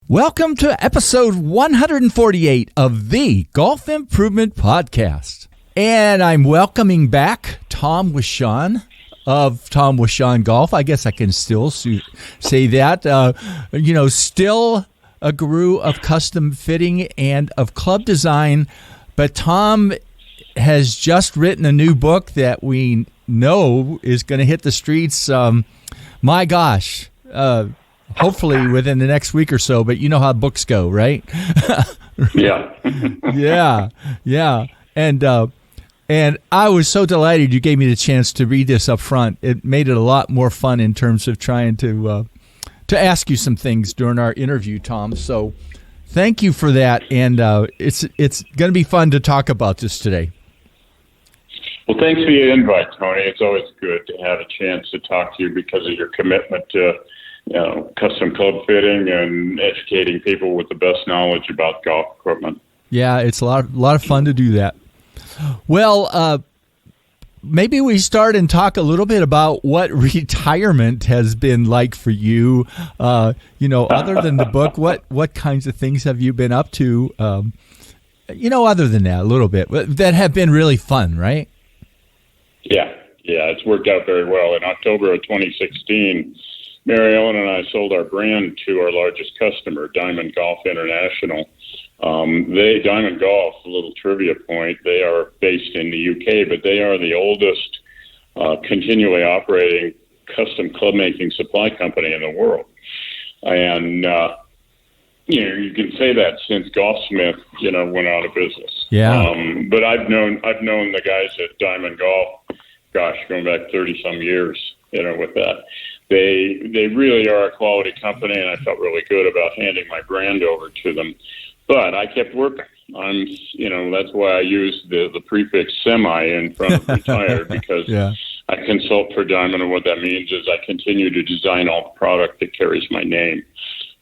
Welcome to episode 148 of the Golf Improvement Podcast. And I'm welcoming back Tom WISHON of Tom WISHON Golf. I guess I can still say that. Still a guru of custom fitting and of club design. But Tom has just written a new book that we know is going to hit the streets. My gosh. Hopefully within the next week or so, but you know how books go, right? Yeah. Yeah. And I was so delighted you gave me the chance to read this up front. It made it a lot more fun in terms of trying to ask you some things during our interview, Tom. So thank you for that. And it's going to be fun to talk about this today. Well, thanks for your invite, Tony. It's always good to have a chance to talk to you because of your commitment to custom club fitting and educating people with the best knowledge about golf equipment. Yeah, it's a lot of fun to do that. Well, maybe we start and talk a little bit about what retirement has been like for you. Other than the book, what kinds of things have you been up to? Other than that, a little bit that have been really fun, right? Yeah, it's worked out very well. In October of 2016. Mary Ellen and I sold our brand to our largest customer, Diamond Golf International. Diamond Golf, a little trivia point, they are based in the UK, but they are the oldest continually operating custom club making supply company in the world. And, you can say that since Golfsmith, went out of business. Yeah. But I've known the guys at Diamond Golf, going back 30 some years, with that. They really are a quality company, and I felt really good about handing my brand over to them. But I kept working. That's why I use the prefix semi in front of retired because I consult for Diamond, and what that means is I continue to design all the product that carries my name,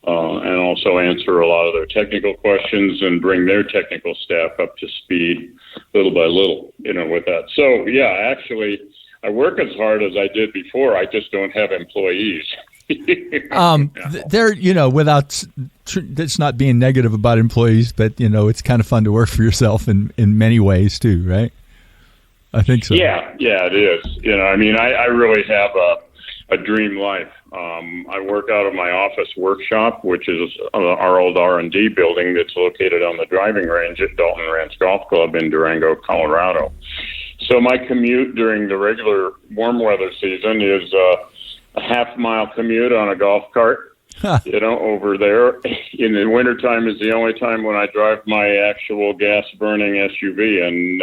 and also answer a lot of their technical questions and bring their technical staff up to speed little by little, with that. So, actually, I work as hard as I did before. I just don't have employees. Without it's not being negative about employees, but it's kind of fun to work for yourself in many ways too, right? I think so. Yeah, it is. I really have a dream life. I work out of my office workshop, which is our old R&D building that's located on the driving range at Dalton Ranch Golf Club in Durango, Colorado. So my commute during the regular warm weather season is a half-mile commute on a golf cart, over there. In the wintertime is the only time when I drive my actual gas-burning SUV. And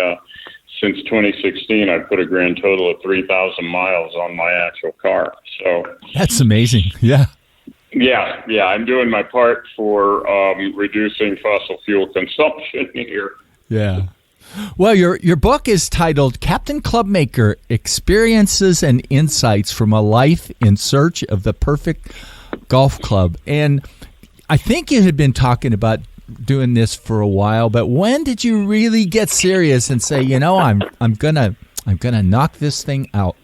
since 2016, I've put a grand total of 3,000 miles on my actual car. So that's amazing. Yeah. Yeah. I'm doing my part for reducing fossil fuel consumption here. Yeah. Well, your book is titled Captain Clubmaker, Experiences and Insights from a Life in Search of the Perfect Golf Club. And I think you had been talking about doing this for a while, but when did you really get serious and say, I'm gonna knock this thing out?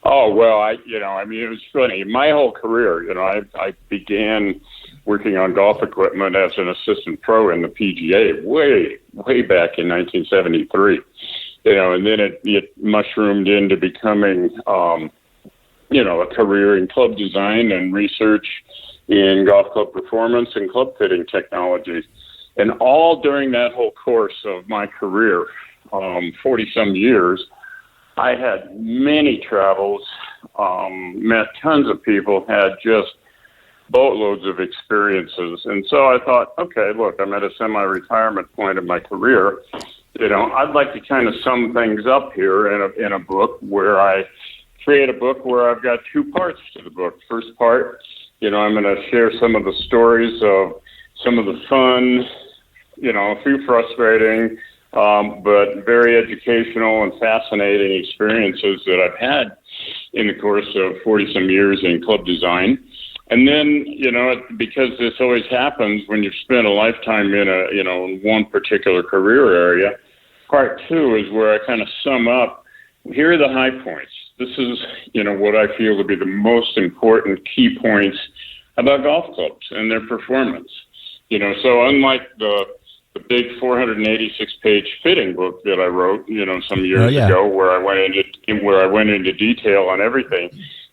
Oh, well, it was funny. My whole career, I began working on golf equipment as an assistant pro in the PGA way back in 1973. And then it mushroomed into becoming, a career in club design and research in golf club performance and club fitting technologies. And all during that whole course of my career, 40-some years, I had many travels, met tons of people, had just boatloads of experiences. And so I thought, okay, look, I'm at a semi-retirement point in my career. I'd like to kind of sum things up here in a book where I create a book where I've got two parts to the book. First part, I'm going to share some of the stories of some of the fun, a few frustrating, but very educational and fascinating experiences that I've had in the course of 40-some years in club design. And then, because this always happens when you've spent a lifetime in one particular career area, part two is where I kind of sum up, here are the high points. This is, what I feel to be the most important key points about golf clubs and their performance. So unlike the big 486-page fitting book that I wrote, some years ago, where I went into detail on everything,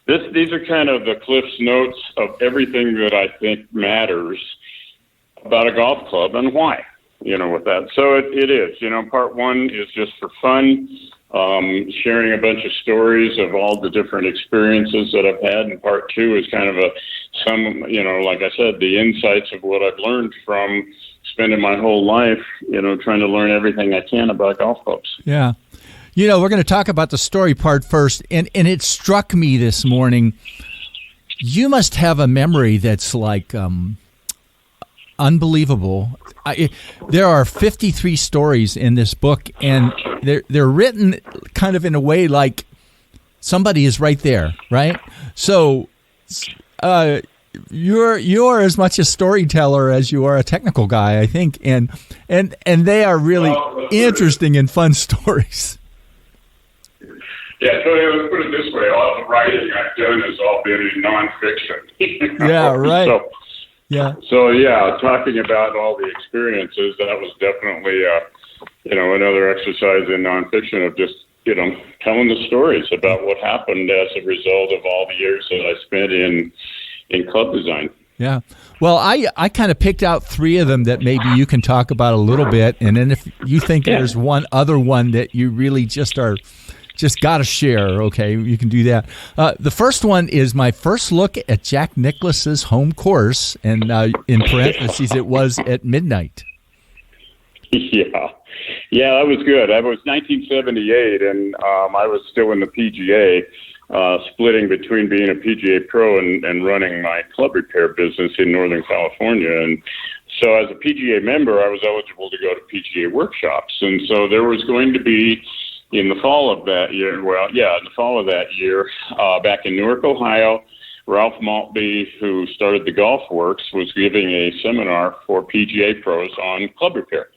these are kind of the Cliff's Notes of everything that I think matters about a golf club and why. With that. So it is. Part one is just for fun, sharing a bunch of stories of all the different experiences that I've had, and part two is kind of like I said, the insights of what I've learned from spending my whole life, trying to learn everything I can about golf clubs. Yeah. We're going to talk about the story part first, and it struck me this morning, you must have a memory that's like unbelievable. There are 53 stories in this book, and they're written kind of in a way like somebody is right there, right? So you're as much a storyteller as you are a technical guy, I think, and they are really interesting and fun stories. Yeah, so let's put it this way: all the writing I've done has all been in nonfiction. Yeah, right. So talking about all the experiences, that was definitely another exercise in nonfiction of just telling the stories about what happened as a result of all the years that I spent in club design. Yeah. Well, I kind of picked out three of them that maybe you can talk about a little bit, and then if you think there's one other one that you really just got to share, okay, you can do that. The first one is my first look at Jack Nicklaus's home course, and in parentheses, it was at midnight. Yeah, that was good. That was 1978, and I was still in the PGA, splitting between being a PGA pro and running my club repair business in Northern California. And so as a PGA member, I was eligible to go to PGA workshops. And so there was going to be, in the fall of that year, back in Newark, Ohio, Ralph Maltby, who started the Golf Works, was giving a seminar for PGA pros on club repair.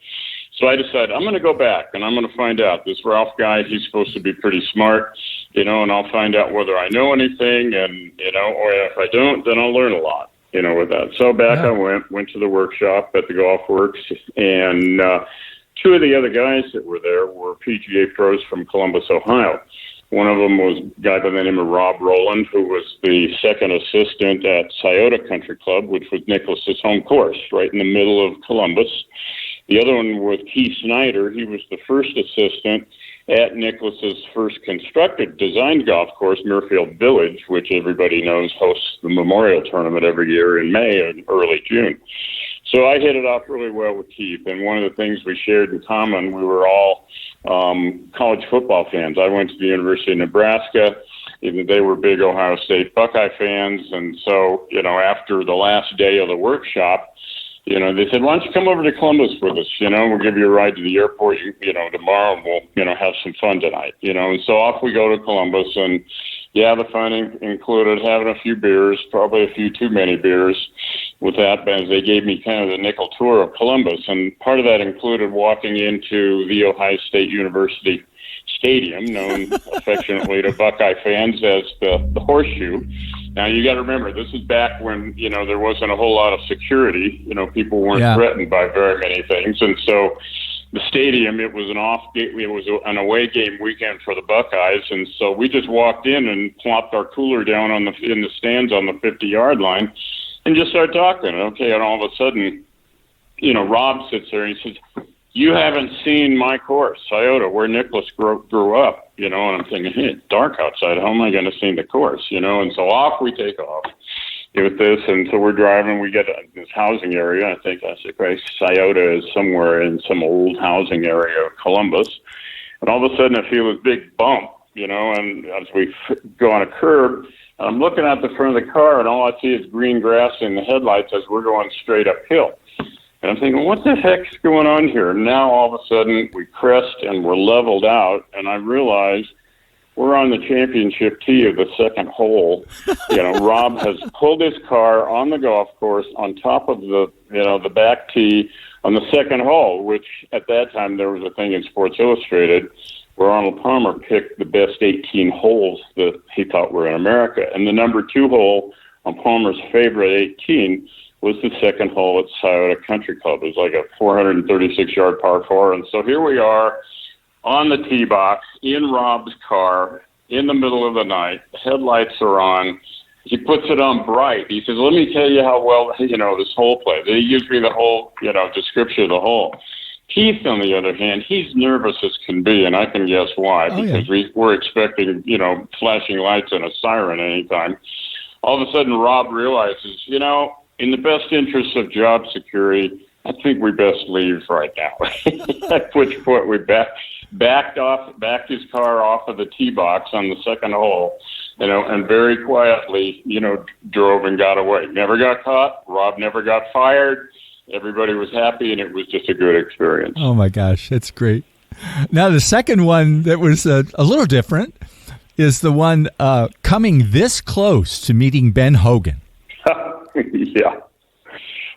So I decided I'm going to go back and I'm going to find out. This Ralph guy, he's supposed to be pretty smart, and I'll find out whether I know anything, and, or if I don't, then I'll learn a lot, with that. So back I went to the workshop at the Golf Works, and two of the other guys that were there were PGA pros from Columbus, Ohio. One of them was a guy by the name of Rob Rowland, who was the second assistant at Scioto Country Club, which was Nicklaus's home course, right in the middle of Columbus. The other one was Keith Snyder. He was the first assistant at Nicklaus's first constructed designed golf course, Muirfield Village, which everybody knows hosts the Memorial Tournament every year in May and early June. So I hit it off really well with Keith, and one of the things we shared in common, we were all college football fans. I went to the University of Nebraska. They were big Ohio State Buckeye fans, and so, after the last day of the workshop, they said, why don't you come over to Columbus with us? We'll give you a ride to the airport, tomorrow, and we'll, have some fun tonight, and so off we go to Columbus, and the fun included having a few beers, probably a few too many beers with that, as they gave me kind of the nickel tour of Columbus, and part of that included walking into the Ohio State University Stadium, known affectionately to Buckeye fans as the Horseshoe. Now, you got to remember, this is back when, there wasn't a whole lot of security. People weren't threatened by very many things. And so the stadium, it was an away game weekend for the Buckeyes. And so we just walked in and plopped our cooler down in the stands on the 50-yard line and just started talking. Okay, and all of a sudden, Rob sits there and he says, you haven't seen my course, Scioto, where Nicklaus grew up, and I'm thinking, hey, it's dark outside. How am I going to see the course, and so off we take off with this, and so we're driving. We get to this housing area. I think that's okay. Scioto is somewhere in some old housing area of Columbus, and all of a sudden I feel this big bump, and as we go on a curb, I'm looking out the front of the car, and all I see is green grass in the headlights as we're going straight uphill. And I'm thinking, what the heck's going on here? And now all of a sudden we crest and we're leveled out, and I realize we're on the championship tee of the second hole. Rob has pulled his car on the golf course on top of the back tee on the second hole, which at that time there was a thing in Sports Illustrated where Arnold Palmer picked the best 18 holes that he thought were in America. And the number 2 hole on Palmer's favorite 18 was the second hole at Scioto Country Club. It was like a 436-yard par 4. And so here we are on the tee box in Rob's car in the middle of the night. The headlights are on. He puts it on bright. He says, let me tell you how well, this hole plays. He gives me the whole, description of the hole. Keith, on the other hand, he's nervous as can be, and I can guess why, because we're expecting, flashing lights and a siren anytime. All of a sudden, Rob realizes, in the best interest of job security, I think we best leave right now. At which point we backed his car off of the tee box on the second hole, and very quietly, drove and got away. Never got caught. Rob never got fired. Everybody was happy, and it was just a good experience. Oh, my gosh. That's great. Now, the second one that was a little different is the one coming this close to meeting Ben Hogan. Yeah.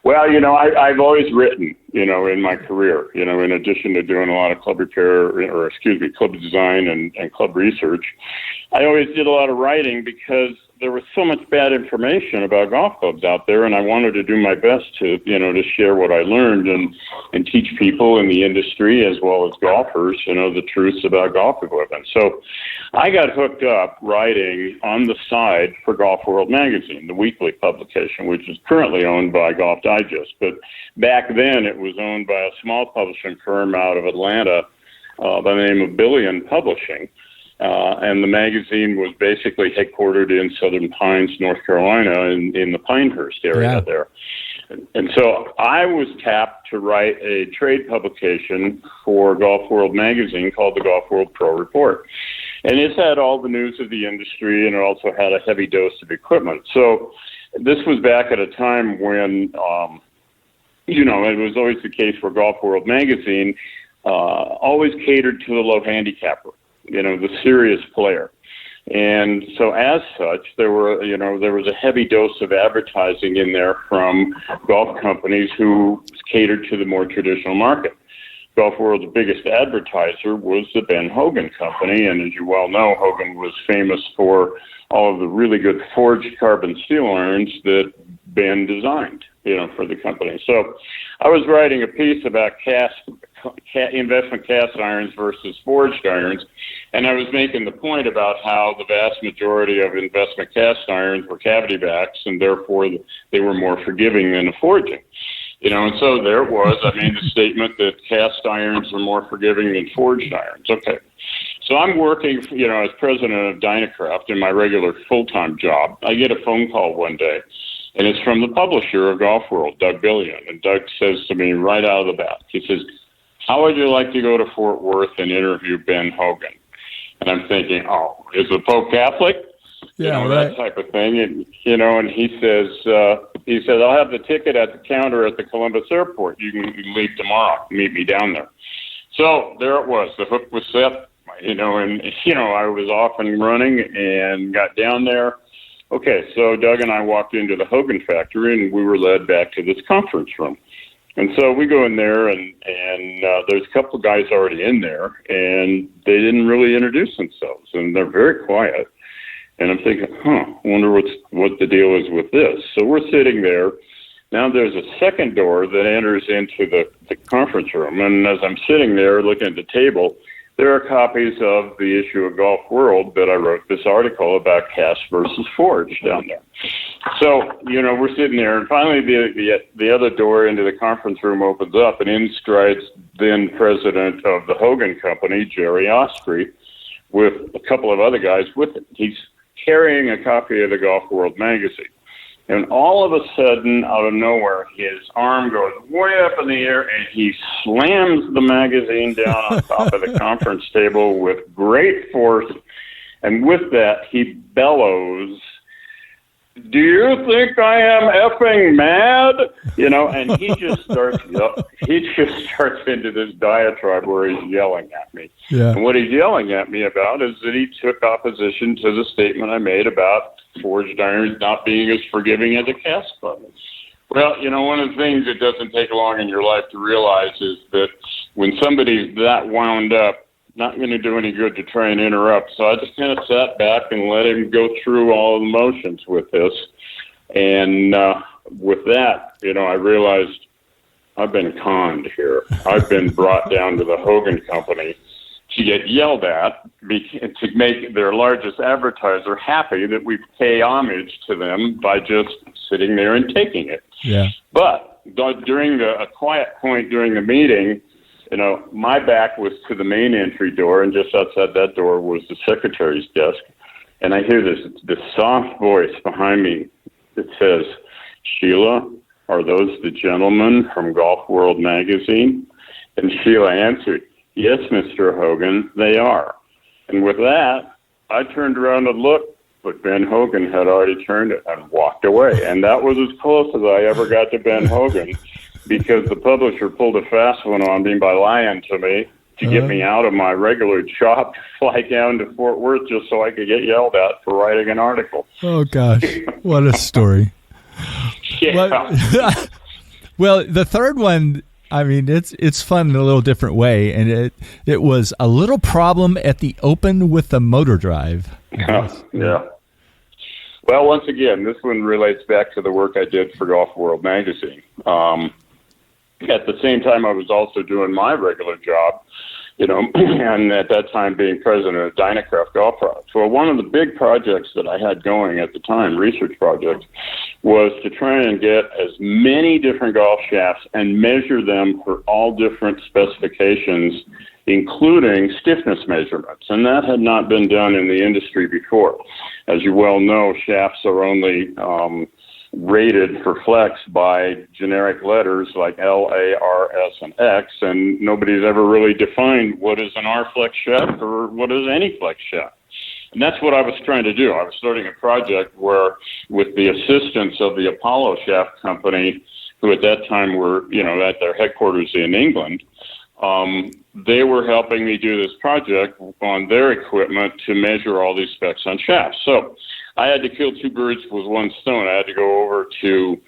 Well, I've always written, in my career, in addition to doing a lot of club club design and club research. I always did a lot of writing because there was so much bad information about golf clubs out there, and I wanted to do my best to, to share what I learned and teach people in the industry as well as golfers, the truths about golf equipment. So I got hooked up writing on the side for Golf World Magazine, the weekly publication, which is currently owned by Golf Digest. But back then it was owned by a small publishing firm out of Atlanta by the name of Billion Publishing. And the magazine was basically headquartered in Southern Pines, North Carolina, in the Pinehurst area there. And so I was tapped to write a trade publication for Golf World Magazine called the Golf World Pro Report. And it had all the news of the industry, and it also had a heavy dose of equipment. So this was back at a time when, it was always the case where Golf World Magazine always catered to the low handicapper, the serious player. And so as such, there was a heavy dose of advertising in there from golf companies who catered to the more traditional market. Golf World's biggest advertiser was the Ben Hogan Company, and as you well know, Hogan was famous for all of the really good forged carbon steel irons that Ben designed, for the company. So I was writing a piece about investment cast irons versus forged irons, and I was making the point about how the vast majority of investment cast irons were cavity backs, and therefore they were more forgiving than a forging. And so there it was. I made the statement that cast irons are more forgiving than forged irons. Okay. So I'm working, as president of Dynacraft in my regular full-time job. I get a phone call one day, and it's from the publisher of Golf World, Doug Billion. And Doug says to me right out of the bat, he says, how would you like to go to Fort Worth and interview Ben Hogan? And I'm thinking, is the Pope Catholic? Yeah, that type of thing. And, and he says, I'll have the ticket at the counter at the Columbus airport. You can leave tomorrow. Meet me down there. So there it was. The hook was set, and, I was off and running and got down there. Okay, so Doug and I walked into the Hogan factory, and we were led back to this conference room. And so we go in there, and there's a couple of guys already in there, and they didn't really introduce themselves, and they're very quiet. And I'm thinking, I wonder what the deal is with this. So we're sitting there. Now there's a second door that enters into the conference room, and as I'm sitting there looking at the table, there are copies of the issue of Golf World that I wrote this article about cast versus forged down there. So, we're sitting there, and finally the other door into the conference room opens up, and in strides then president of the Hogan Company, Jerry Osprey, with a couple of other guys with him. He's carrying a copy of the Golf World magazine. And all of a sudden, out of nowhere, his arm goes way up in the air, and he slams the magazine down on top of the conference table with great force. And with that, he bellows, "Do you think I am effing mad?" And he just starts into this diatribe where he's yelling at me. Yeah. And what he's yelling at me about is that he took opposition to the statement I made about forged irons not being as forgiving as a cast button. Well, one of the things that doesn't take long in your life to realize is that when somebody's that wound up, not going to do any good to try and interrupt. So I just kind of sat back and let him go through all the motions with this. And with that, I realized I've been conned here. I've been brought down to the Hogan Company to get yelled at to make their largest advertiser happy that we pay homage to them by just sitting there and taking it. Yeah. But during a quiet point during the meeting, my back was to the main entry door, and just outside that door was the secretary's desk. And I hear this soft voice behind me that says, "Sheila, are those the gentlemen from Golf World magazine?" And Sheila answered, "Yes, Mr. Hogan, they are." And with that, I turned around and looked, but Ben Hogan had already turned it and walked away. And that was as close as I ever got to Ben Hogan, because the publisher pulled a fast one on me by lying to me to get me out of my regular job to fly down to Fort Worth just so I could get yelled at for writing an article. Oh, gosh. What a story. Yeah. Well, the third one, I mean, it's fun in a little different way, and it was a little problem at the Open with the motor drive. Yeah. Well, once again, this one relates back to the work I did for Golf World magazine. At the same time, I was also doing my regular job, and at that time being president of Dynacraft Golf Products. Well, one of the big projects that I had going at the time, research project, was to try and get as many different golf shafts and measure them for all different specifications, including stiffness measurements. And that had not been done in the industry before. As you well know, shafts are only rated for flex by generic letters like L, A, R, S, and X, and nobody's ever really defined what is an R flex shaft or what is any flex shaft. And that's what I was trying to do. I was starting a project where, with the assistance of the Apollo Shaft Company, who at that time were, at their headquarters in England, they were helping me do this project on their equipment to measure all these specs on shafts. So I had to kill two birds with one stone. I had to go over to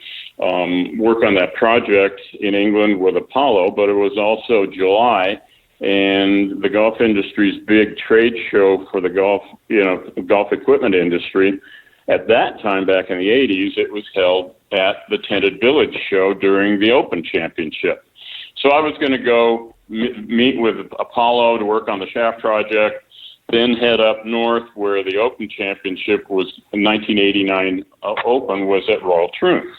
work on that project in England with Apollo, but it was also July, and the golf industry's big trade show for the golf equipment industry. At that time, back in the 80s, it was held at the Tented Village show during the Open Championship. So I was going to go meet with Apollo to work on the shaft project, then head up north where the Open Championship was, in 1989 Open was at Royal Troon.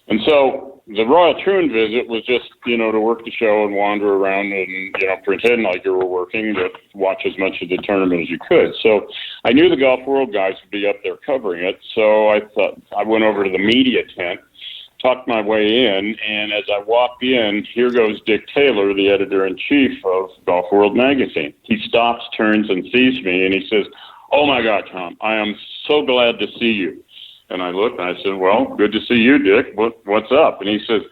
And so the Royal Troon visit was just, to work the show and wander around and, pretend like you were working, but watch as much of the tournament as you could. So I knew the Golf World guys would be up there covering it. So I thought I went over to the media tent, tucked my way in, and as I walked in, here goes Dick Taylor, the editor-in-chief of Golf World magazine. He stops, turns, and sees me, and he says, "Oh, my God, Tom, I am so glad to see you." And I looked, and I said, "Well, good to see you, Dick. What's up?" And he says,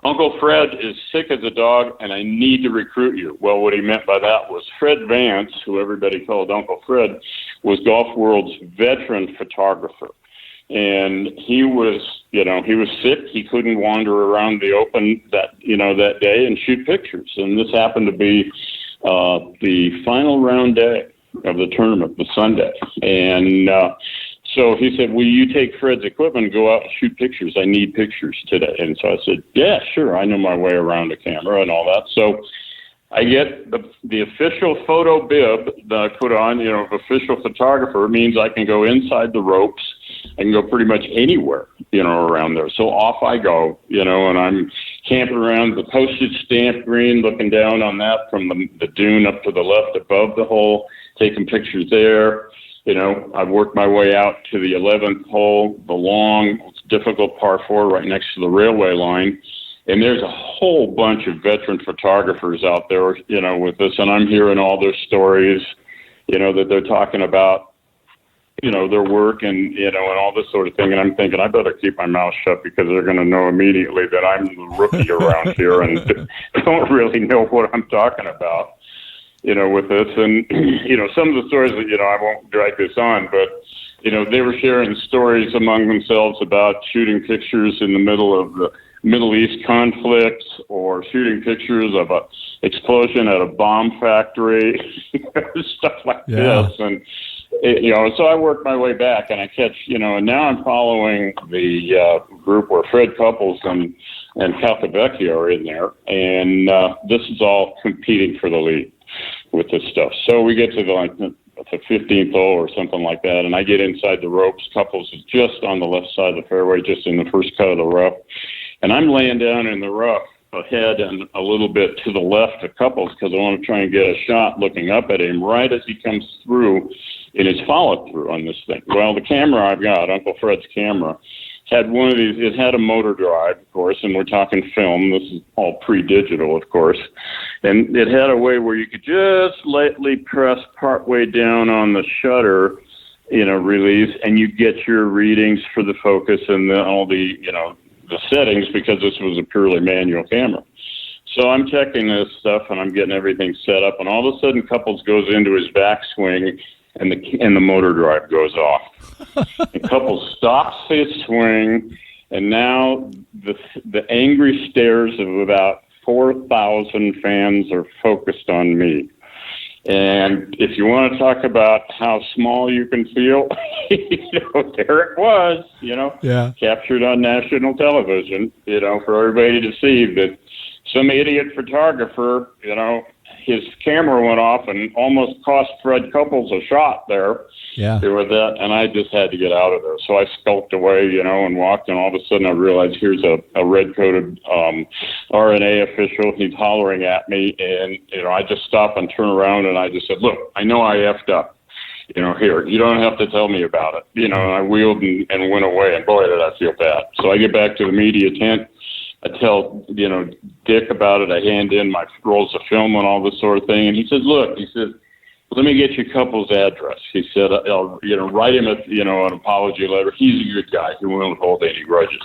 "Uncle Fred is sick as a dog, and I need to recruit you." Well, what he meant by that was Fred Vance, who everybody called Uncle Fred, was Golf World's veteran photographer. And he was sick. He couldn't wander around the Open that day and shoot pictures. And this happened to be the final round day of the tournament, the Sunday. And so he said, "Will you take Fred's equipment and go out and shoot pictures? I need pictures today." And so I said, "Yeah, sure. I know my way around a camera and all that." So I get the official photo bib that I put on, official photographer means I can go inside the ropes. I can go pretty much anywhere, around there. So off I go, and I'm camping around the postage stamp green, looking down on that from the dune up to the left above the hole, taking pictures there. I've worked my way out to the 11th hole, the long, difficult par 4 right next to the railway line. And there's a whole bunch of veteran photographers out there, with this, and I'm hearing all their stories, that they're talking about, their work and, and all this sort of thing. And I'm thinking, I better keep my mouth shut because they're going to know immediately that I'm the rookie around here and don't really know what I'm talking about, with this. And, some of the stories that, I won't drag this on, but, they were sharing stories among themselves about shooting pictures in the middle of the Middle East conflict or shooting pictures of a explosion at a bomb factory, stuff like this. And So I work my way back, and I catch, and now I'm following the group where Fred Couples and Calcavecchio are in there, and this is all competing for the lead with this stuff. So we get to the 15th hole or something like that, and I get inside the ropes. Couples is just on the left side of the fairway, just in the first cut of the rough, and I'm laying down in the rough ahead and a little bit to the left of Couples because I want to try and get a shot looking up at him right as he comes through in his follow-through on this thing. Well, the camera I've got, Uncle Fred's camera, had one of these. It had a motor drive, of course, and we're talking film. This is all pre-digital, of course. And it had a way where you could just lightly press partway down on the shutter, release, and you get your readings for the focus and all the, the settings, because this was a purely manual camera. So I'm checking this stuff and I'm getting everything set up, and all of a sudden Couples goes into his backswing and the motor drive goes off. And Couples stops his swing, and now the angry stares of about 4,000 fans are focused on me. And if you want to talk about how small you can feel, there it was, captured on national television, for everybody to see that some idiot photographer, his camera went off and almost cost Fred Couples a shot there. Yeah. With that, and I just had to get out of there. So I skulked away, and walked, and all of a sudden I realized here's a red-coated RNA official. He's hollering at me, and, I just stop and turn around, and I just said, look, I know I effed up. Here, you don't have to tell me about it. And I wheeled and went away, and boy, did I feel bad. So I get back to the media tent. I tell, Dick about it. I hand in my rolls of film and all this sort of thing. And he says, look, let me get your Couples' address. He said, I'll, write him an apology letter. He's a good guy. He won't hold any grudges.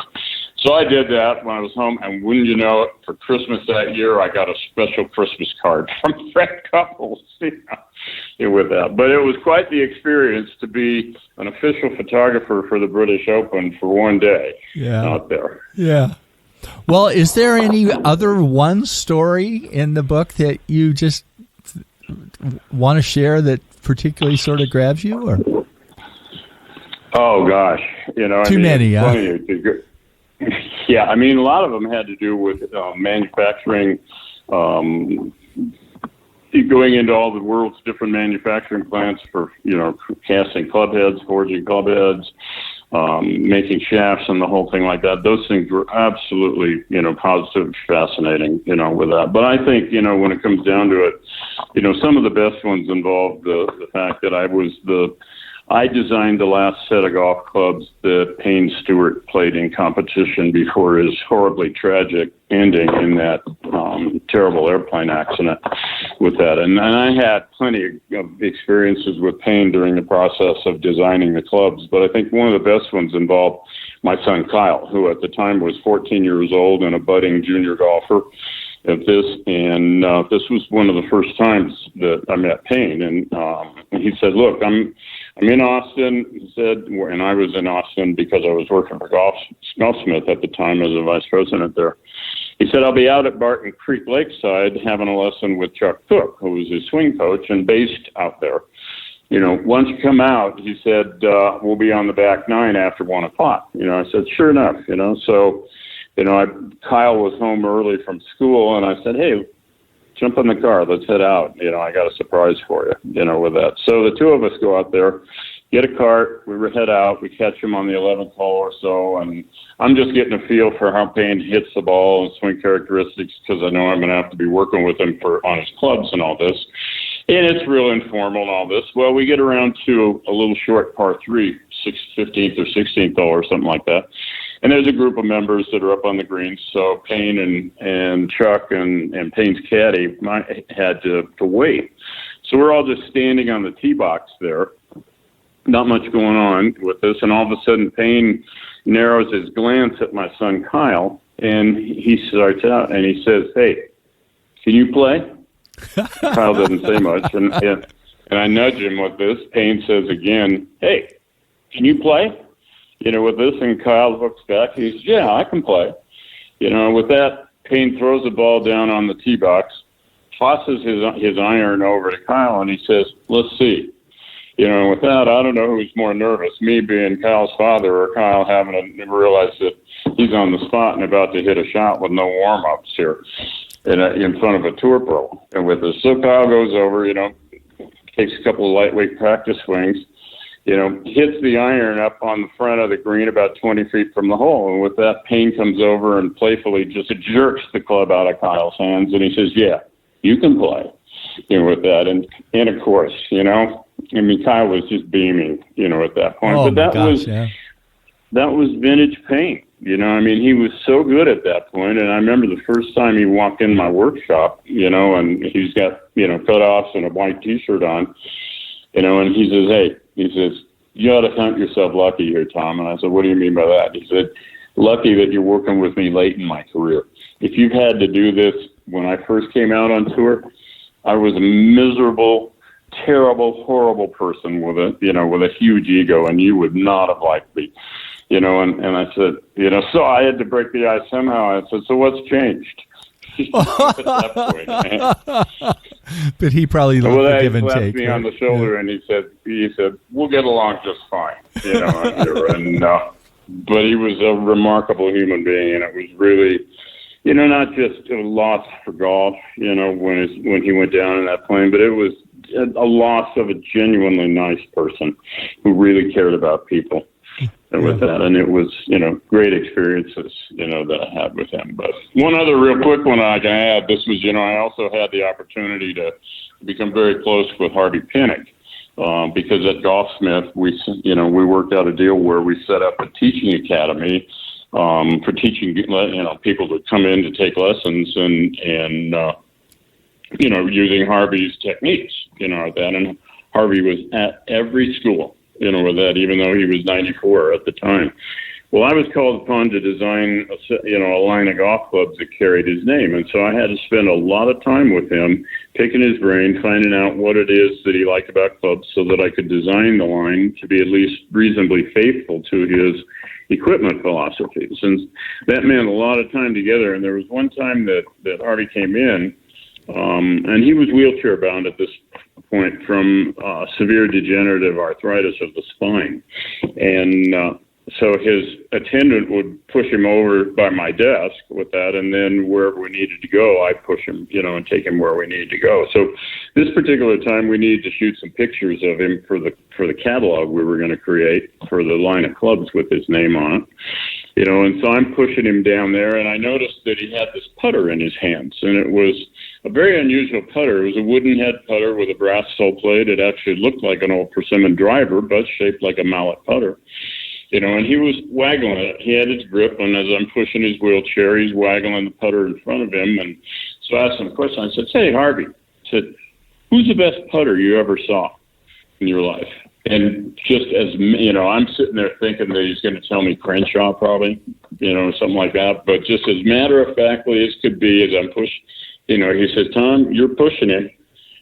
So I did that when I was home, and wouldn't you know it, for Christmas that year, I got a special Christmas card from Fred Couples with that. But it was quite the experience to be an official photographer for the British Open for one day out there. Yeah. Well, is there any other one story in the book that you just want to share that particularly sort of grabs you? Or? Oh, gosh. Too many, huh? Yeah, a lot of them had to do with manufacturing, going into all the world's different manufacturing plants for, casting club heads, forging club heads, making shafts and the whole thing like that. Those things were absolutely, positive, fascinating, with that. But I think, when it comes down to it, some of the best ones involved the fact that I designed the last set of golf clubs that Payne Stewart played in competition before his horribly tragic ending in that terrible airplane accident with that. And I had plenty of experiences with Payne during the process of designing the clubs, but I think one of the best ones involved my son Kyle, who at the time was 14 years old and a budding junior golfer at this. And this was one of the first times that I met Payne. And he said, look, I'm in Austin, he said, and I was in Austin because I was working for Golfsmith at the time as a vice president there. He said, I'll be out at Barton Creek Lakeside having a lesson with Chuck Cook, who was his swing coach and based out there. Once you come out, he said, we'll be on the back nine after 1 o'clock. I said, sure enough, so, Kyle was home early from school, and I said, hey, jump in the car, let's head out. I got a surprise for you, with that. So the two of us go out there, get a cart, we head out, we catch him on the 11th hole or so, and I'm just getting a feel for how Payne hits the ball and swing characteristics, because I know I'm going to have to be working with him on his clubs and all this. And it's real informal and all this. Well, we get around to a little short par 3, 15th or 16th hole or something like that. And there's a group of members that are up on the greens. So Payne and Chuck and Payne's caddy had to wait. So we're all just standing on the tee box there. Not much going on with this. And all of a sudden, Payne narrows his glance at my son Kyle, and he starts out and he says, hey, can you play? Kyle doesn't say much. And I nudge him with this. Payne says again, hey, can you play? With this, and Kyle looks back, he says, yeah, I can play. With that, Payne throws the ball down on the tee box, tosses his iron over to Kyle, and he says, let's see. With that, I don't know who's more nervous, me being Kyle's father or Kyle having to realize that he's on the spot and about to hit a shot with no warm-ups here in front of a tour pro. And with this, so Kyle goes over, takes a couple of lightweight practice swings, hits the iron up on the front of the green about 20 feet from the hole. And with that, Payne comes over and playfully just jerks the club out of Kyle's hands. And he says, yeah, you can play, with that. And of course, Kyle was just beaming, at that point. Oh, but that was vintage Payne. He was so good at that point. And I remember the first time he walked in my workshop, and he's got, cutoffs and a white T-shirt on, and he says, hey, you ought to count yourself lucky here, Tom. And I said, what do you mean by that? He said, lucky that you're working with me late in my career. If you've had to do this when I first came out on tour, I was a miserable, terrible, horrible person with a huge ego, and you would not have liked me. And I said, so I had to break the ice somehow. I said, so what's changed? But he probably loved the give and take. He slapped me on the shoulder, and he said, we'll get along just fine. But he was a remarkable human being, and it was really, not just a loss for golf, when he went down in that plane, but it was a loss of a genuinely nice person who really cared about people. And with that, and it was, great experiences, that I had with him. But one other real quick one I can add, this was, I also had the opportunity to become very close with Harvey Pinnock, because at Golfsmith, we worked out a deal where we set up a teaching academy, for teaching, people to come in to take lessons and using Harvey's techniques, at that. And Harvey was at every school, with that, even though he was 94 at the time. Well, I was called upon to design, a line of golf clubs that carried his name. And so I had to spend a lot of time with him, picking his brain, finding out what it is that he liked about clubs so that I could design the line to be at least reasonably faithful to his equipment philosophies. And that meant a lot of time together. And there was one time that Harvey came in, and he was wheelchair bound at this point from severe degenerative arthritis of the spine. And so his attendant would push him over by my desk with that, and then wherever we needed to go, I'd push him, and take him where we needed to go. So this particular time, we needed to shoot some pictures of him for the catalog we were going to create for the line of clubs with his name on it. And so I'm pushing him down there, and I noticed that he had this putter in his hands, and it was a very unusual putter. It was a wooden head putter with a brass sole plate. It actually looked like an old persimmon driver, but shaped like a mallet putter. And he was waggling it. He had his grip, and as I'm pushing his wheelchair, he's waggling the putter in front of him. And so I asked him a question. I said, hey, Harvey, I said, who's the best putter you ever saw in your life? And just as, I'm sitting there thinking that he's going to tell me Crenshaw probably, something like that. But just as matter-of-factly as could be, as I'm pushing, he said, Tom, you're pushing him.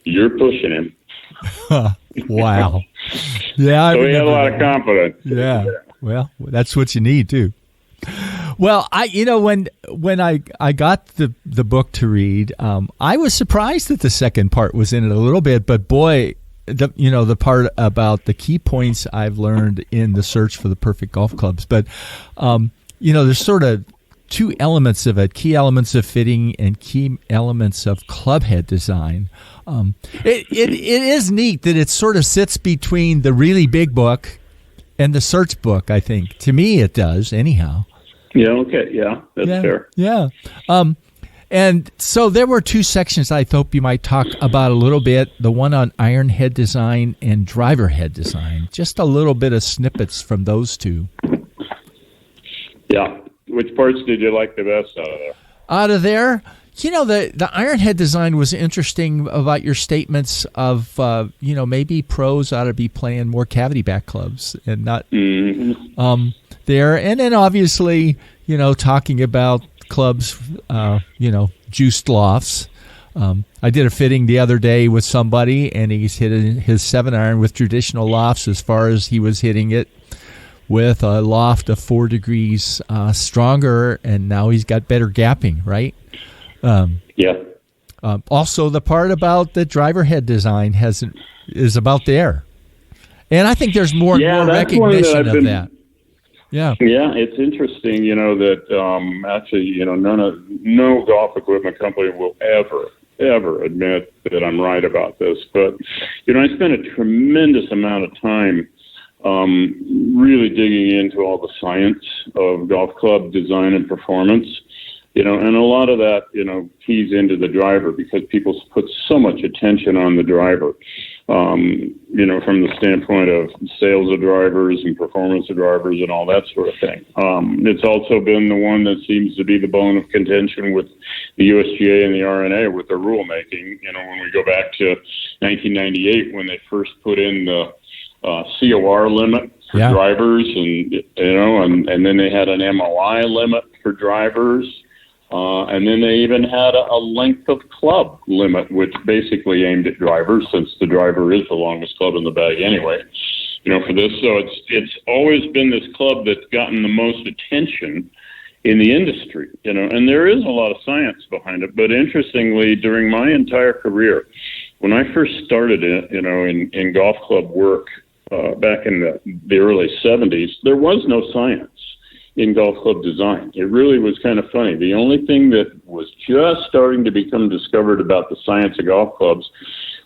You're pushing him. Wow. Yeah. So he had a lot of confidence. Yeah. Well, that's what you need too. Well, when I got the book to read, I was surprised that the second part was in it a little bit, but boy, the part about the key points I've learned in the search for the perfect golf clubs. But, there's sort of two elements of it, key elements of fitting and key elements of club head design. It is neat that it sort of sits between the really big book and the search book, I think. To me, it does, anyhow. Yeah, okay, yeah, that's fair. Yeah. And so there were two sections I thought you might talk about a little bit, the one on iron head design and driver head design. Just a little bit of snippets from those two. Yeah. Which parts did you like the best out of there? Out of there? The iron head design was interesting about your statements of, maybe pros ought to be playing more cavity back clubs and not there. And then obviously, talking about clubs, juiced lofts. I did a fitting the other day with somebody, and he's hitting his 7-iron with traditional lofts as far as he was hitting it with a loft of 4 degrees stronger, and now he's got better gapping, right? Yeah. Also, the part about the driver head design is about there. And I think there's more and more recognition of that. Yeah. Yeah, it's interesting, that actually, no golf equipment company will ever admit that I'm right about this. But, I spent a tremendous amount of time really digging into all the science of golf club design and performance, and a lot of that, keys into the driver because people put so much attention on the driver, from the standpoint of sales of drivers and performance of drivers and all that sort of thing. It's also been the one that seems to be the bone of contention with the USGA and the RNA with the rulemaking. When we go back to 1998, when they first put in the COR limit for drivers, and then they had an MOI limit for drivers. And then they even had a length of club limit, which basically aimed at drivers, since the driver is the longest club in the bag anyway, for this. So it's always been this club that's gotten the most attention in the industry, and there is a lot of science behind it. But interestingly, during my entire career, when I first started in golf club work back in the early 70s, there was no science in golf club design. It really was kind of funny. The only thing that was just starting to become discovered about the science of golf clubs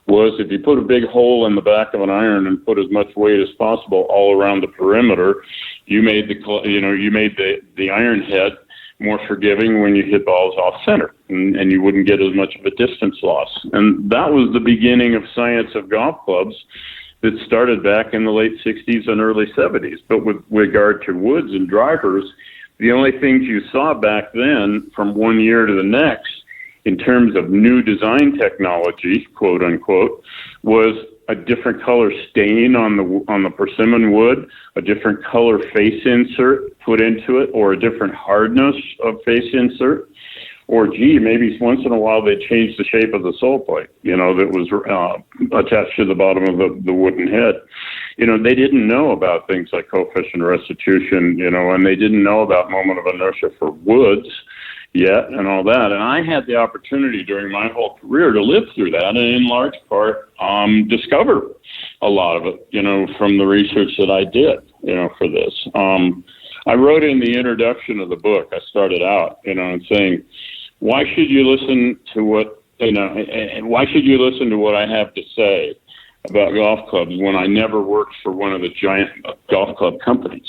was if you put a big hole in the back of an iron and put as much weight as possible all around the perimeter, you made the iron head more forgiving when you hit balls off center, and you wouldn't get as much of a distance loss. And that was the beginning of science of golf clubs that started back in the late 60s and early 70s. But with regard to woods and drivers, the only things you saw back then from one year to the next in terms of new design technology, quote unquote, was a different color stain on the persimmon wood, a different color face insert put into it, or a different hardness of face insert. Or, maybe once in a while they changed the shape of the sole plate, that was attached to the bottom of the wooden head. They didn't know about things like coefficient restitution, and they didn't know about moment of inertia for woods yet and all that. And I had the opportunity during my whole career to live through that and in large part discover a lot of it, from the research that I did, for this. I wrote in the introduction of the book, I started out, and saying, why should you listen to what I have to say about golf clubs when I never worked for one of the giant golf club companies?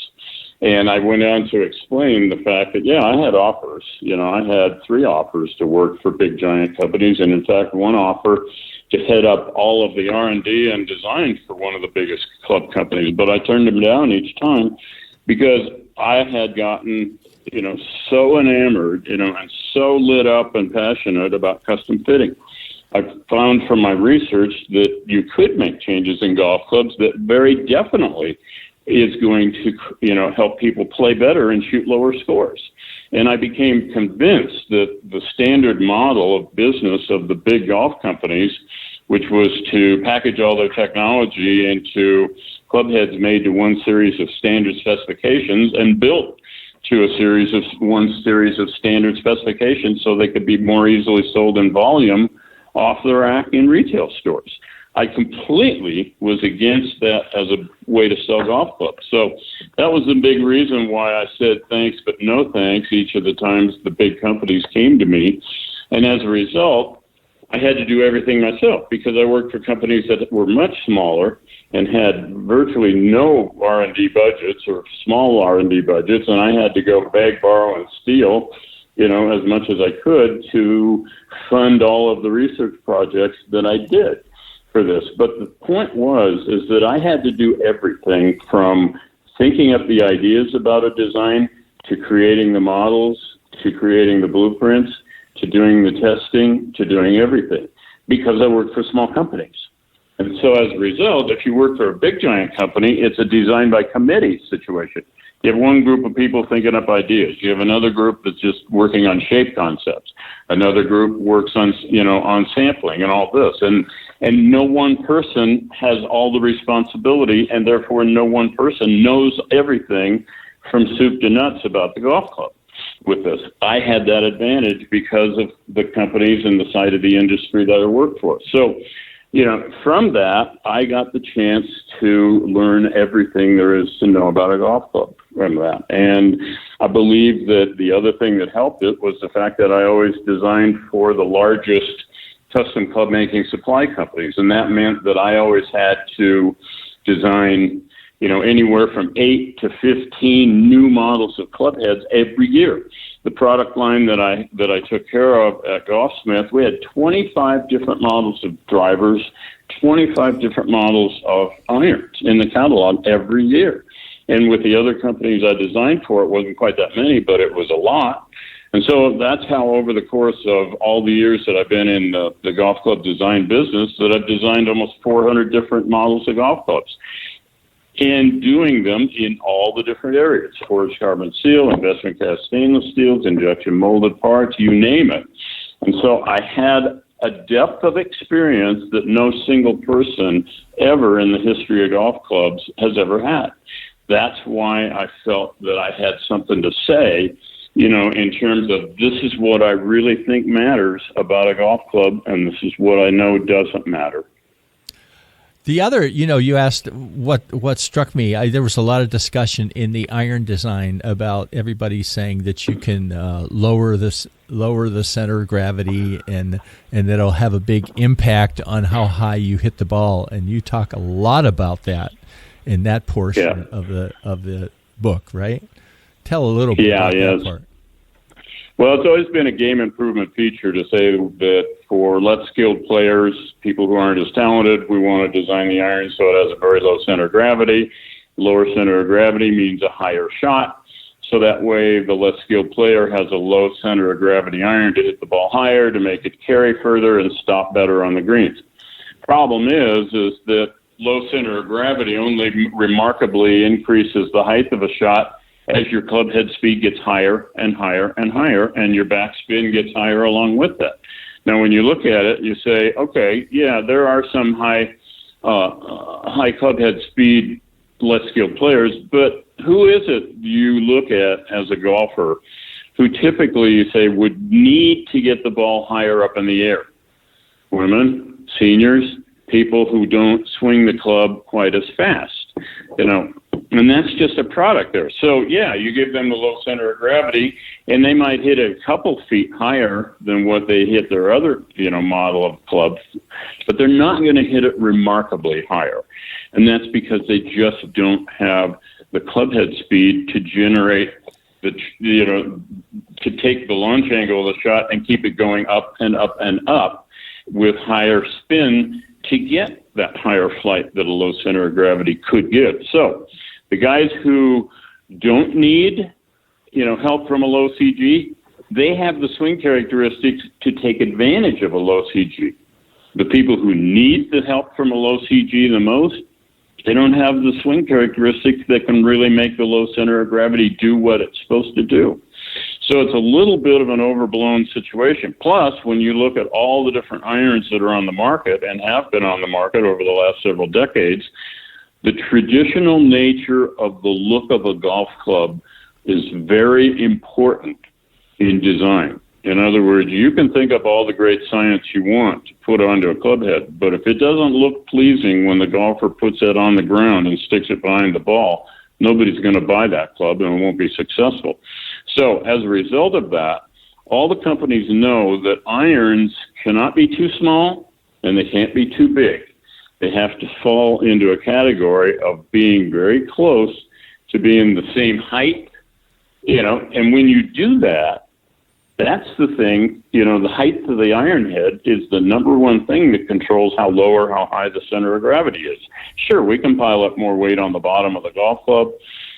And I went on to explain the fact that, I had offers. I had 3 offers to work for big giant companies, and in fact, one offer to head up all of the R&D and design for one of the biggest club companies. But I turned them down each time because I had gotten, so enamored, and so lit up and passionate about custom fitting. I found from my research that you could make changes in golf clubs that very definitely is going to, help people play better and shoot lower scores. And I became convinced that the standard model of business of the big golf companies, which was to package all their technology into club heads made to one series of standard specifications and built to one series of standard specifications so they could be more easily sold in volume off the rack in retail stores. I completely was against that as a way to sell golf clubs. So that was the big reason why I said thanks but no thanks each of the times the big companies came to me. And as a result, I had to do everything myself because I worked for companies that were much smaller and had virtually no R&D budgets or small R&D budgets, and I had to go beg, borrow, and steal, as much as I could to fund all of the research projects that I did for this. But the point is that I had to do everything from thinking up the ideas about a design to creating the models, to creating the blueprints, to doing the testing, to doing everything, because I worked for small companies. And so as a result, if you work for a big giant company, it's a design by committee situation. You have one group of people thinking up ideas. You have another group that's just working on shape concepts. Another group works on, on sampling and all this. And no one person has all the responsibility, and therefore no one person knows everything from soup to nuts about the golf club. With this, I had that advantage because of the companies and the side of the industry that I worked for. So from that, I got the chance to learn everything there is to know about a golf club from that. And I believe that the other thing that helped it was the fact that I always designed for the largest custom club making supply companies. And that meant that I always had to design, anywhere from 8 to 15 new models of club heads every year. The product line that I took care of at Golfsmith, we had 25 different models of drivers, 25 different models of irons in the catalog every year. And with the other companies I designed for, it wasn't quite that many, but it was a lot. And so that's how over the course of all the years that I've been in the golf club design business, that I've designed almost 400 different models of golf clubs. And doing them in all the different areas, forged carbon steel, investment cast stainless steels, injection molded parts, you name it. And so I had a depth of experience that no single person ever in the history of golf clubs has ever had. That's why I felt that I had something to say, in terms of this is what I really think matters about a golf club, and this is what I know doesn't matter. The other, you asked what struck me. There was a lot of discussion in the iron design about everybody saying that you can lower the center of gravity, and that'll have a big impact on how high you hit the ball. And you talk a lot about that in that portion of the book, right? Tell a little bit about that part. Well, it's always been a game improvement feature to say that for less skilled players, people who aren't as talented, we want to design the iron so it has a very low center of gravity. Lower center of gravity means a higher shot. So that way the less skilled player has a low center of gravity iron to hit the ball higher, to make it carry further and stop better on the greens. Problem is that low center of gravity only remarkably increases the height of a shot as your club head speed gets higher and higher and higher, and your backspin gets higher along with that. Now, when you look at it, you say, okay, yeah, there are some high club head speed, less skilled players, but who is it you look at as a golfer who typically, you say, would need to get the ball higher up in the air? Women, seniors, people who don't swing the club quite as fast, and that's just a product there. So, yeah, you give them the low center of gravity, and they might hit a couple feet higher than what they hit their other, model of clubs, but they're not going to hit it remarkably higher. And that's because they just don't have the club head speed to generate to take the launch angle of the shot and keep it going up and up and up with higher spin to get that higher flight that a low center of gravity could give. So the guys who don't need, help from a low CG, they have the swing characteristics to take advantage of a low CG. The people who need the help from a low CG the most, they don't have the swing characteristics that can really make the low center of gravity do what it's supposed to do. So it's a little bit of an overblown situation. Plus, when you look at all the different irons that are on the market and have been on the market over the last several decades, the traditional nature of the look of a golf club is very important in design. In other words, you can think up all the great science you want to put onto a club head, but if it doesn't look pleasing when the golfer puts it on the ground and sticks it behind the ball, nobody's going to buy that club and it won't be successful. So as a result of that, all the companies know that irons cannot be too small and they can't be too big. They have to fall into a category of being very close to being the same height, and when you do that, that's the thing, the height of the iron head is the number one thing that controls how low or how high the center of gravity is. Sure, we can pile up more weight on the bottom of the golf club,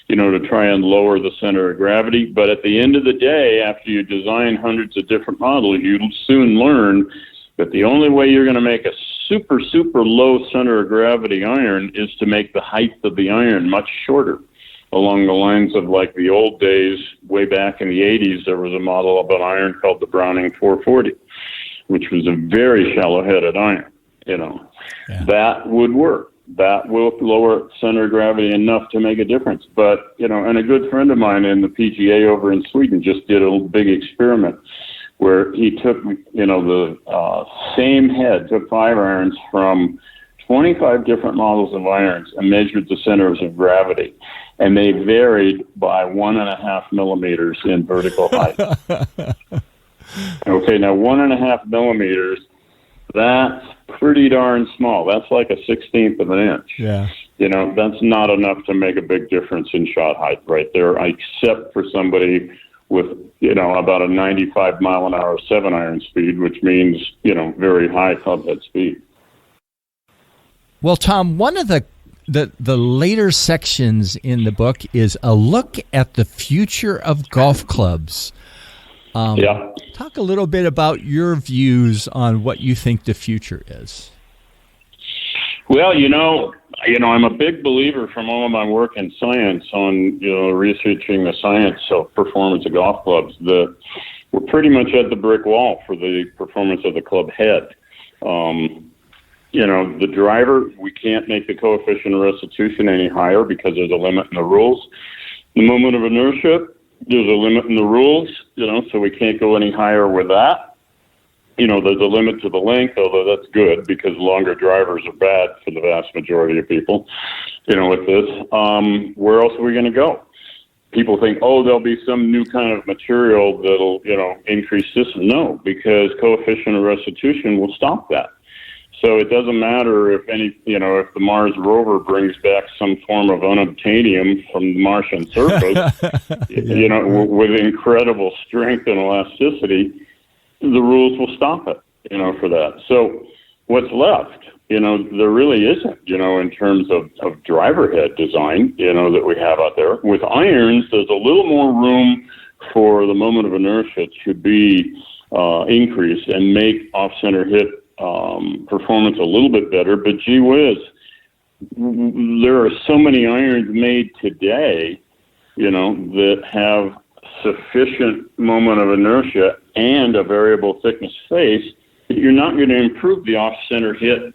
to try and lower the center of gravity. But at the end of the day, after you design hundreds of different models, you'll soon learn that the only way you're going to make a super, super low center of gravity iron is to make the height of the iron much shorter. Along the lines of like the old days, way back in the 80s, there was a model of an iron called the Browning 440, which was a very shallow-headed iron. That would work. That will lower center of gravity enough to make a difference. But, and a good friend of mine in the PGA over in Sweden just did a big experiment where he took, the same head, took 5 irons from 25 different models of irons and measured the centers of gravity. And they varied by 1.5 millimeters in vertical height. Okay, now 1.5 millimeters, that's pretty darn small. That's like a 1/16 of an inch. Yeah. That's not enough to make a big difference in shot height right there, except for somebody with, about a 95 mile an hour 7-iron speed, which means, very high club head speed. Well, Tom, one of the later sections in the book is a look at the future of golf clubs. Yeah. Talk a little bit about your views on what you think the future is. Well, I'm a big believer from all of my work in science on, researching the science of performance of golf clubs, that we're pretty much at the brick wall for the performance of the club head. The driver, we can't make the coefficient of restitution any higher because there's a limit in the rules. The moment of inertia, there's a limit in the rules, so we can't go any higher with that. There's a limit to the length, although that's good because longer drivers are bad for the vast majority of people, with this. Where else are we going to go? People think, there'll be some new kind of material that'll, increase this. No, because coefficient of restitution will stop that. So it doesn't matter if if the Mars rover brings back some form of unobtainium from the Martian surface, with incredible strength and elasticity, the rules will stop it, for that. So what's left? There really isn't, in terms of driver head design, that we have out there. With irons, there's a little more room for the moment of inertia to be increased and make off-center hit performance a little bit better. But gee whiz, there are so many irons made today, that have sufficient moment of inertia and a variable thickness face that you're not going to improve the off-center hit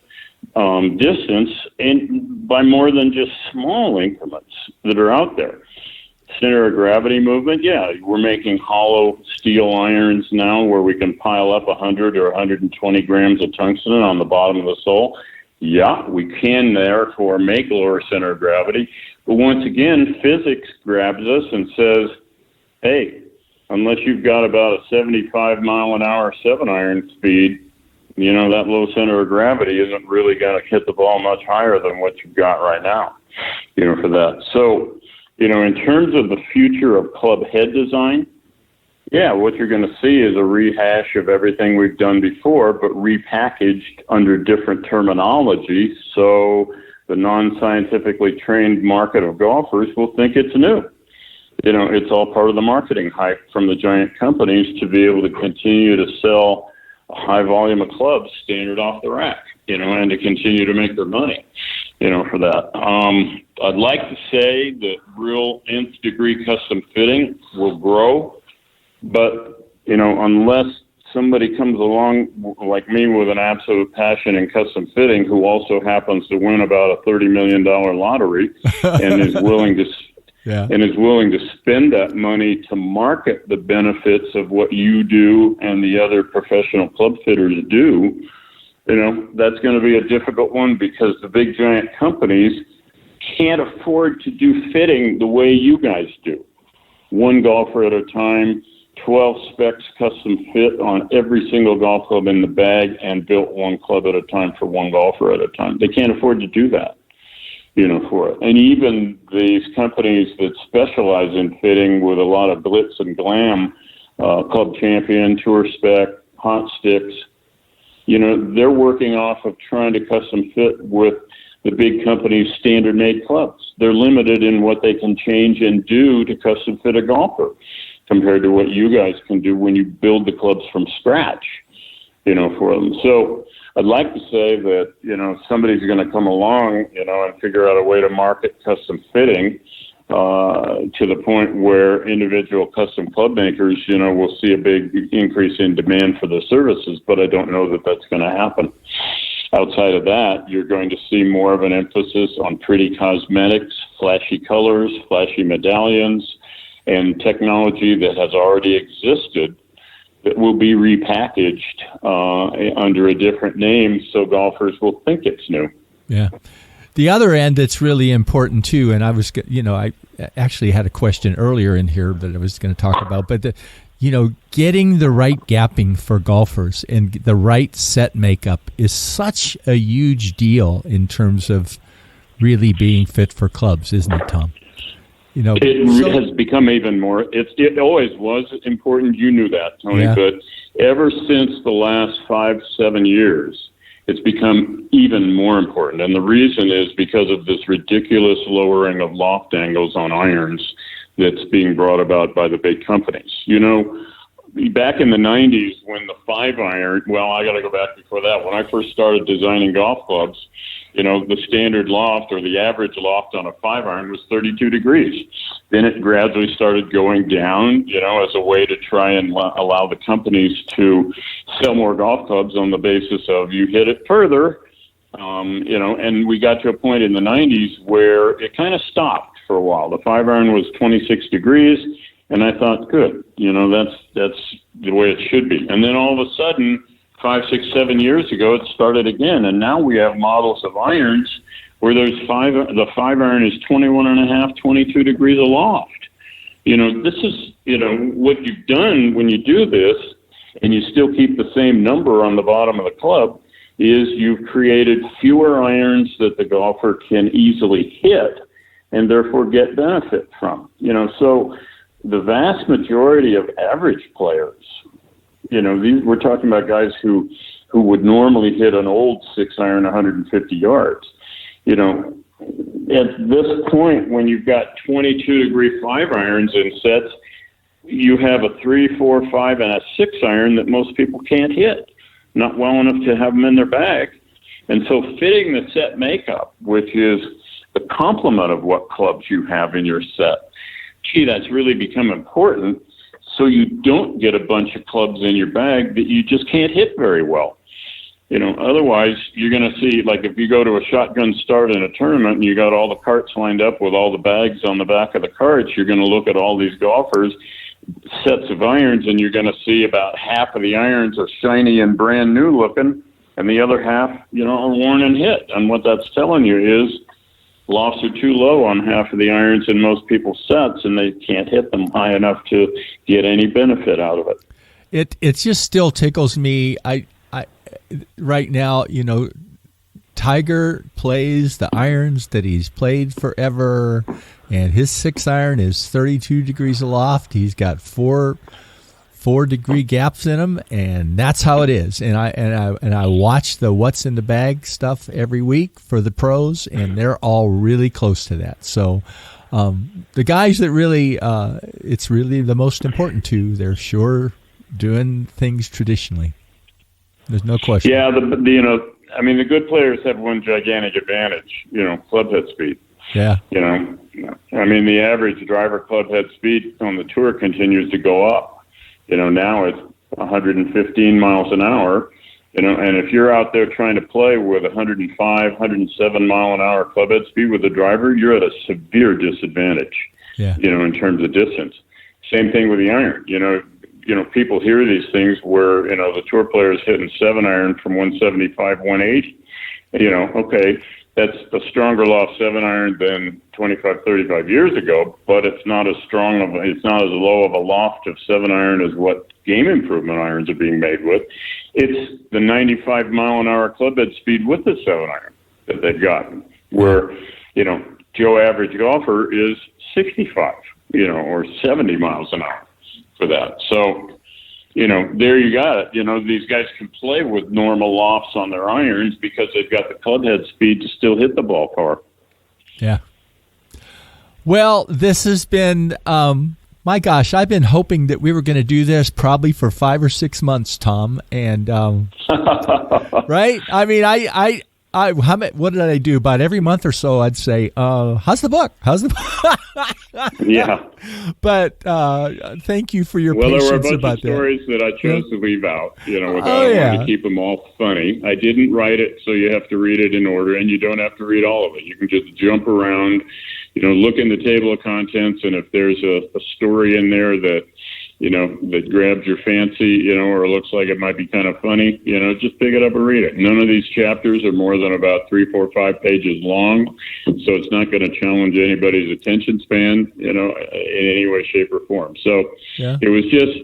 distance by more than just small increments that are out there. Center of gravity movement, we're making hollow steel irons now where we can pile up 100 or 120 grams of tungsten on the bottom of the sole. Yeah, we can therefore make lower center of gravity. But once again, physics grabs us and says, hey, unless you've got about a 75 mile an hour 7-iron speed, that low center of gravity isn't really going to hit the ball much higher than what you've got right now, for that. So, in terms of the future of club head design, what you're going to see is a rehash of everything we've done before, but repackaged under different terminology. So the non-scientifically trained market of golfers will think it's new. It's all part of the marketing hype from the giant companies to be able to continue to sell a high volume of clubs standard off the rack, and to continue to make their money, for that. I'd like to say that real nth degree custom fitting will grow, but, unless somebody comes along like me with an absolute passion in custom fitting who also happens to win about a $30 million lottery and is willing to spend that money to market the benefits of what you do and the other professional club fitters do, that's going to be a difficult one because the big giant companies can't afford to do fitting the way you guys do. One golfer at a time, 12 specs custom fit on every single golf club in the bag and built one club at a time for one golfer at a time. They can't afford to do that, for it. And even these companies that specialize in fitting with a lot of glitz and glam, Club Champion, Tour Spec, Hot Sticks, they're working off of trying to custom fit with the big companies' standard-made clubs. They're limited in what they can change and do to custom fit a golfer compared to what you guys can do when you build the clubs from scratch, for them. So I'd like to say that, somebody's going to come along, and figure out a way to market custom fitting to the point where individual custom club makers, will see a big increase in demand for their services, but I don't know that that's going to happen. Outside of that, you're going to see more of an emphasis on pretty cosmetics, flashy colors, flashy medallions, and technology that has already existed, that will be repackaged under a different name, so golfers will think it's new. Yeah. The other end that's really important too, and I actually had a question earlier in here that I was going to talk about, but getting the right gapping for golfers and the right set makeup is such a huge deal in terms of really being fit for clubs, isn't it, Tom? It has become even more. It always was important. You knew that, Tony. Yeah. But ever since the last 5-7 years, it's become even more important. And the reason is because of this ridiculous lowering of loft angles on irons that's being brought about by the big companies. Back in the 90s when the 5-iron, well, I got to go back before that. When I first started designing golf clubs, the standard loft or the average loft on a 5-iron was 32 degrees. Then it gradually started going down, as a way to try and allow the companies to sell more golf clubs on the basis of you hit it further, and we got to a point in the 90s where it kind of stopped for a while. The 5-iron was 26 degrees. And I thought, good, that's the way it should be. And then all of a sudden, 5, 6, 7 years ago, it started again. And now we have models of irons where the 5-iron is 21.5, 22 degrees aloft. This is, what you've done when you do this and you still keep the same number on the bottom of the club is you've created fewer irons that the golfer can easily hit and therefore get benefit from. So the vast majority of average players, we're talking about guys who would normally hit an old 6-iron 150 yards. At this point, when you've got 22-degree 5-irons in sets, you have a 3, 4, 5, and a 6-iron that most people can't hit, not well enough to have them in their bag. And so fitting the set makeup, which is the complement of what clubs you have in your set, that's really become important, so you don't get a bunch of clubs in your bag that you just can't hit very well. Otherwise, you're going to see, like if you go to a shotgun start in a tournament and you got all the carts lined up with all the bags on the back of the carts, you're going to look at all these golfers, sets of irons, and you're going to see about half of the irons are shiny and brand new looking, and the other half, are worn and hit. And what that's telling you is lofts are too low on half of the irons in most people's sets, and they can't hit them high enough to get any benefit out of it. It just still tickles me. I right now, Tiger plays the irons that he's played forever, and his 6-iron is 32 degrees aloft. He's got 4-degree gaps in them, and that's how it is. And I watch the what's in the bag stuff every week for the pros, and they're all really close to that. So the guys that really it's really the most important to, they're sure doing things traditionally. There's no question. Yeah, the good players have one gigantic advantage, club head speed. Yeah. The average driver club head speed on the tour continues to go up. Now it's 115 miles an hour, and if you're out there trying to play with 105, 107 mile an hour club head speed with the driver, you're at a severe disadvantage, in terms of distance. Same thing with the iron. People hear these things where, the tour player is hitting 7-iron from 175, 180. Okay, that's a stronger loft 7-iron than 25, 35 years ago, but it's not as low of a loft of 7-iron as what game improvement irons are being made with. It's the 95 mile an hour club head speed with the 7-iron that they've gotten, where, Joe average golfer is 65, or 70 miles an hour for that. So, there you got it. These guys can play with normal lofts on their irons because they've got the club head speed to still hit the ball far. Yeah. Well, this has been, my gosh, I've been hoping that we were going to do this probably for 5 or 6 months, Tom. And, right? I mean, what did I do? About every month or so, I'd say, how's the book? Yeah. But thank you for your patience about that. Well, there were a bunch of stories that I chose to leave out, I wanted to keep them all funny. I didn't write it, so you have to read it in order, and you don't have to read all of it. You can just jump around, look in the table of contents, and if there's a story in there that that grabs your fancy, or looks like it might be kind of funny, just pick it up and read it. None of these chapters are more than about 3, 4, 5 pages long, so it's not going to challenge anybody's attention span, in any way, shape, or form. So It was just,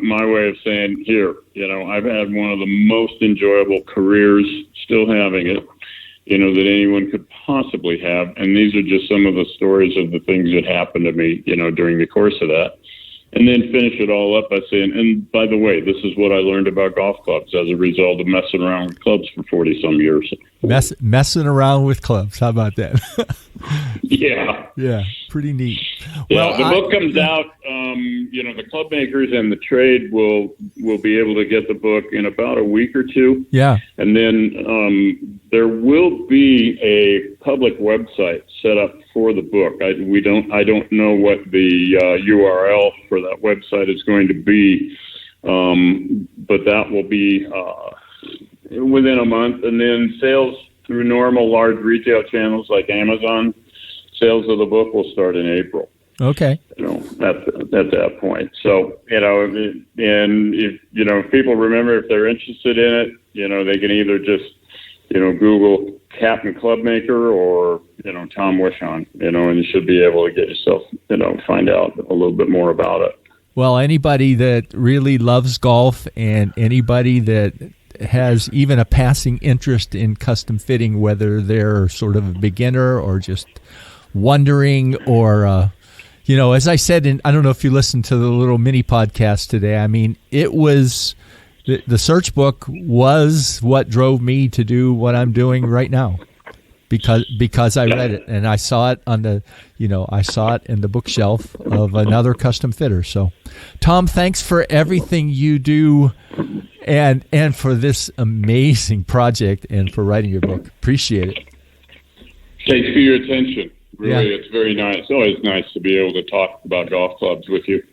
my way of saying, here, I've had one of the most enjoyable careers, still having it, that anyone could possibly have. And these are just some of the stories of the things that happened to me, during the course of that. And then finish it all up by saying, and by the way, this is what I learned about golf clubs as a result of messing around with clubs for 40-some years. Messing around with clubs. How about that? Yeah. Yeah, pretty neat. Yeah, well, the book comes out, the club makers and the trade will be able to get the book in about a week or two. Yeah. And then there will be a public website set up for the book. I don't know what the URL for that website is going to be, but that will be within a month. And then sales through normal large retail channels like Amazon, sales of the book will start in April. Okay. At that point. So, and if people remember, if they're interested in it, they can either just, Google Captain Clubmaker or, Tom WISHON, and you should be able to get yourself, find out a little bit more about it. Well, anybody that really loves golf and anybody that has even a passing interest in custom fitting, whether they're sort of a beginner or just wondering or, as I said, I don't know if you listened to the little mini podcast today. I mean, it was the search book was what drove me to do what I'm doing right now, because I read it and I saw it on the, I saw it in the bookshelf of another custom fitter. So, Tom, thanks for everything you do, and for this amazing project and for writing your book. Appreciate it. Thanks for your attention. Really, It's very nice. It's always nice to be able to talk about golf clubs with you.